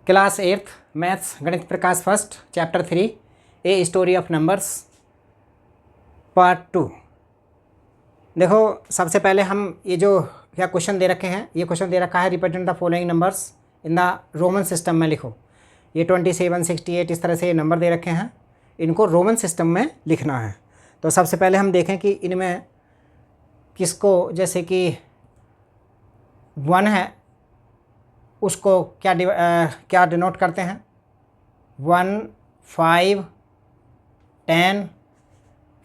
Class 8th maths Ganita Prakash first chapter 3 a story of numbers part 2। देखो सबसे पहले हम ये जो क्या क्वेश्चन दे रखे हैं, ये क्वेश्चन दे रखा है represent the following numbers in the Roman system में लिखो। ये 27, 68 इस तरह से ये नंबर दे रखे हैं, इनको रोमन सिस्टम में लिखना है। तो सबसे पहले हम देखें कि इनमें किसको, जैसे कि 1 है उसको क्या डिनोट करते हैं, 1, 5, 10,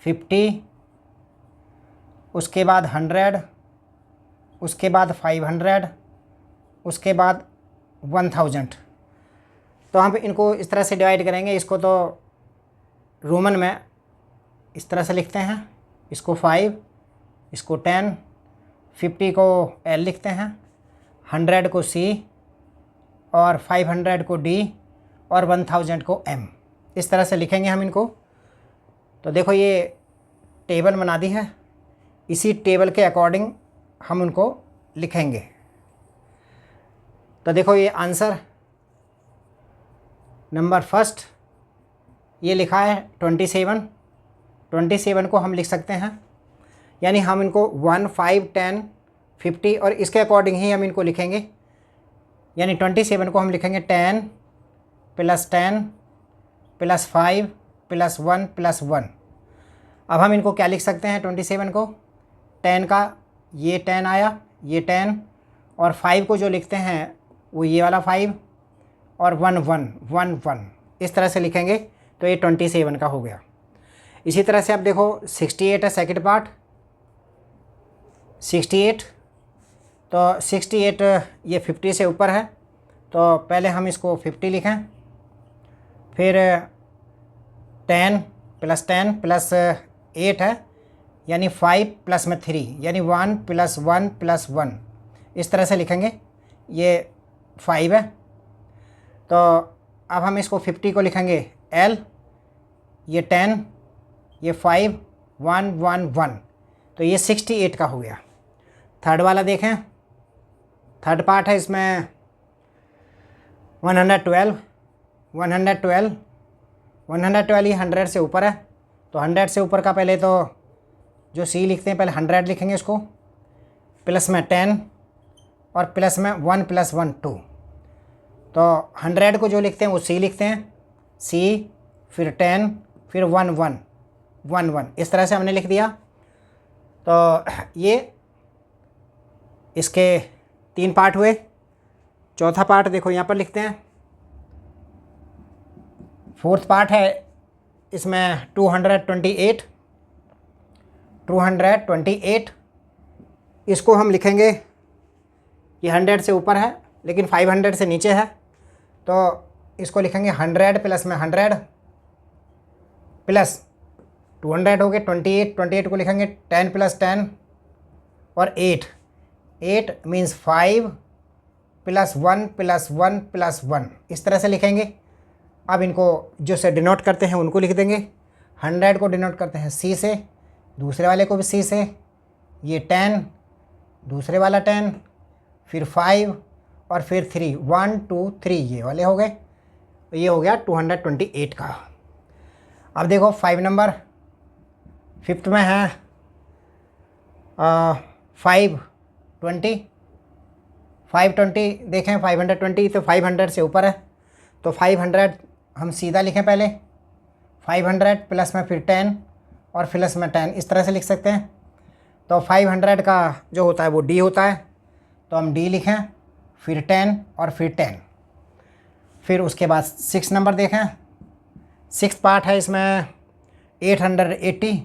50, उसके बाद 100, उसके बाद 500, उसके बाद 1000। तो हम इनको इस तरह से डिवाइड करेंगे। इसको तो रोमन में इस तरह से लिखते हैं, इसको 5, इसको 10, 50 को L लिखते हैं, 100 को C और 500 को D और 1000 को M। इस तरह से लिखेंगे हम इनको। तो देखो ये टेबल बना दी है, इसी टेबल के अकॉर्डिंग हम उनको लिखेंगे। तो देखो ये आंसर नंबर फर्स्ट ये लिखा है 27 को हम लिख सकते हैं, यानी हम इनको 1, 5, 10, 50 और इसके अकॉर्डिंग ही हम इनको लिखेंगे। यानी 27 को हम लिखेंगे 10 + 10 + 5 + 1 + 1। अब हम इनको क्या लिख सकते हैं, 27 को 10 का ये 10 आया, ये 10 और 5 को जो लिखते हैं वो ये वाला 5 और 1 1 1 1 इस तरह से लिखेंगे। तो ये 27 का हो गया। इसी तरह से अब देखो 68 है सेकंड पार्ट, 68। तो 68 ये 50 से ऊपर है, तो पहले हम इसको 50 लिखें, फिर 10 + 10 + 8 है, यानी 5 + में 3 यानी 1 + 1 + 1 इस तरह से लिखेंगे। ये 5 है, तो अब हम इसको 50 को लिखेंगे L, ये 10, ये 5 1 1 1, तो ये 68 का हो गया। थर्ड वाला देखें, थर्ड पार्ट है, इसमें 112 ये 100 से ऊपर है, तो 100 से ऊपर का पहले तो जो C लिखते हैं, पहले 100 लिखेंगे इसको, प्लस में 10 और प्लस में 1 + 1 2। तो 100 को जो लिखते हैं वो C लिखते हैं, C फिर 10 फिर 1 1 1 1 इस तरह से हमने लिख दिया। तो ये इसके 3 पार्ट हुए। चौथा पार्ट देखो यहाँ पर लिखते हैं, फोर्थ पार्ट है, इसमें 228 इसको हम लिखेंगे, ये 100 से ऊपर है लेकिन 500 से नीचे है, तो इसको लिखेंगे 100 प्लस में 100 प्लस 200 हो गए 28 को लिखेंगे 10 + 10 और 8 मीन्स 5 + 1 + 1 + 1 इस तरह से लिखेंगे। अब इनको जो से डिनोट करते हैं उनको लिख देंगे। 100 को डिनोट करते हैं C से, दूसरे वाले को भी C से, ये 10, दूसरे वाला 10, फिर 5 और फिर 3 1 2 3 ये वाले हो गए। तो ये हो गया 228 का। अब देखो 5 नंबर, फिफ्थ में है 520 देखें 520, तो 500 से ऊपर है, तो 500 हम सीधा लिखें, पहले 500 प्लस में फिर 10 और प्लस में 10 इस तरह से लिख सकते हैं। तो 500 का जो होता है वो D होता है, तो हम D लिखें, फिर 10 और फिर 10। फिर उसके बाद 6 नंबर देखें, 6th पार्ट है, इसमें 880।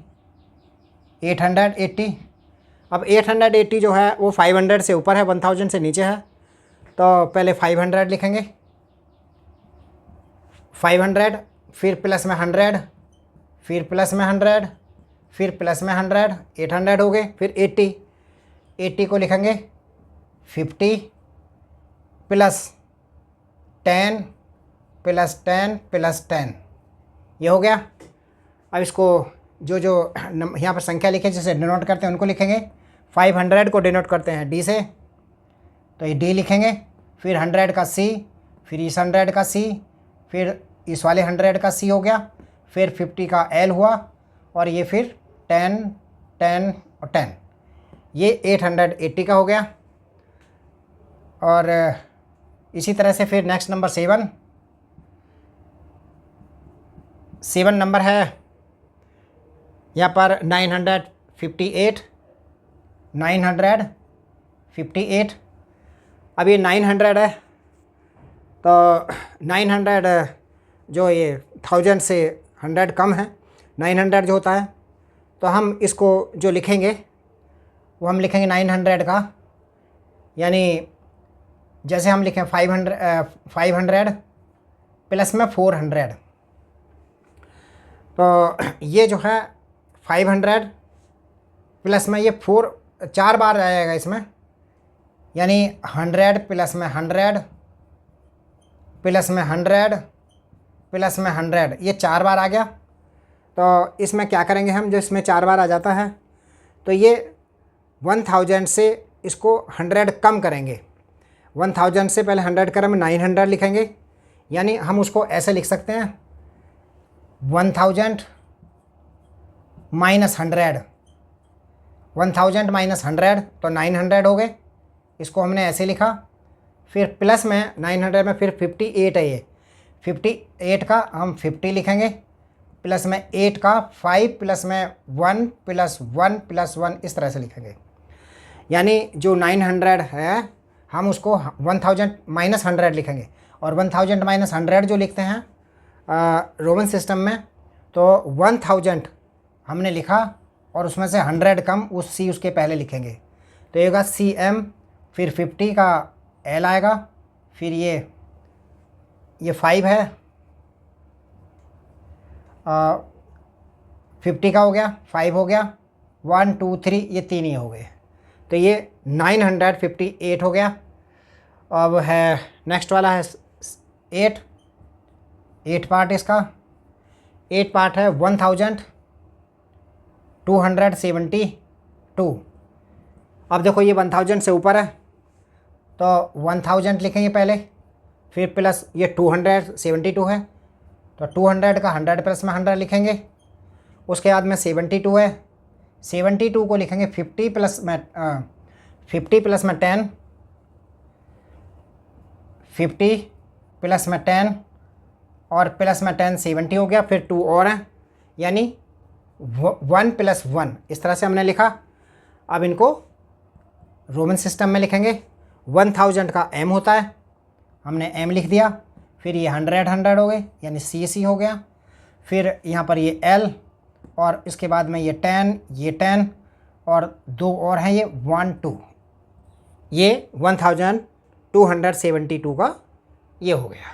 अब 880 जो है वो 500 से ऊपर है, 1000 से नीचे है, तो पहले 500 लिखेंगे, 500 फिर प्लस में 100 फिर प्लस में 100 फिर प्लस में 100 800 हो गए। फिर 80 को लिखेंगे 50 + 10 + 10 + 10 ये हो गया। अब इसको जो यहाँ पर संख्या लिखे जिसे डिनोट करते हैं उनको लिखेंगे। 500 को डिनोट करते हैं D से, तो ये D लिखेंगे, फिर 100 का C, फिर इस 100 का C, फिर इस वाले 100 का C हो गया, फिर 50 का L हुआ, और ये फिर 10 10 और 10, ये 880 का हो गया। और इसी तरह से फिर नेक्स्ट नंबर 7 नंबर है यहाँ पर 958। अब ये 900 है, तो 900 जो ये 1000 से 100 कम है, 900 जो होता है, तो हम इसको जो लिखेंगे वो हम लिखेंगे 900 का, यानी जैसे हम लिखें 500 प्लस में 400, तो ये जो है 500 प्लस में ये 4 बार आएगा इसमें, यानी 100 प्लस में 100 प्लस में 100 प्लस में 100, ये 4 बार आ गया। तो इसमें क्या करेंगे हम, जो इसमें 4 बार आ जाता है, तो ये 1000 से इसको 100 कम करेंगे। 1000 से पहले 100 करें, 900 लिखेंगे, यानी हम उसको ऐसे लिख सकते हैं 1000 माइनस 100, 1000 माइनस 100 तो 900 हो गए, इसको हमने ऐसे लिखा। फिर प्लस में 900 में फिर 58 है, ये 58 का हम 50 लिखेंगे, प्लस में 8 का 5 प्लस में 1 प्लस 1 प्लस 1, इस तरह से लिखेंगे। यानी जो 900 है हम उसको 1000 माइनस 100 लिखेंगे, और 1000 माइनस 100 जो लिखते हैं रोमन सिस्टम में, तो 1000 हमने लिखा और उसमें से 100 कम उस C उसके पहले लिखेंगे, तो ये होगा CM, फिर 50 का L आएगा, फिर ये 5 है, 50 का हो गया, 5 हो गया, 1 2 3, ये 3 ही हो गए, तो ये 958 हो गया। अब है नेक्स्ट वाला है 8 पार्ट, इसका 8 पार्ट है 1272। अब देखो ये 1000 से ऊपर है, तो 1000 लिखेंगे पहले, फिर प्लस ये 272 है, तो 200 का 100 प्लस में 100 लिखेंगे, उसके बाद में 72 है, 72 को लिखेंगे 50 प्लस में 10, 50 प्लस में 10 और प्लस में 10 70 हो गया, फिर 2 और हैं, यानी 1 प्लस 1, इस तरह से हमने लिखा। अब इनको रोमन सिस्टम में लिखेंगे। 1000 का M होता है, हमने M लिख दिया, फिर ये 100 हो गए, यानी CC हो गया, फिर यहाँ पर ये L, और इसके बाद में ये 10 और 2 और हैं, ये 1 2, ये 1272 का ये हो गया।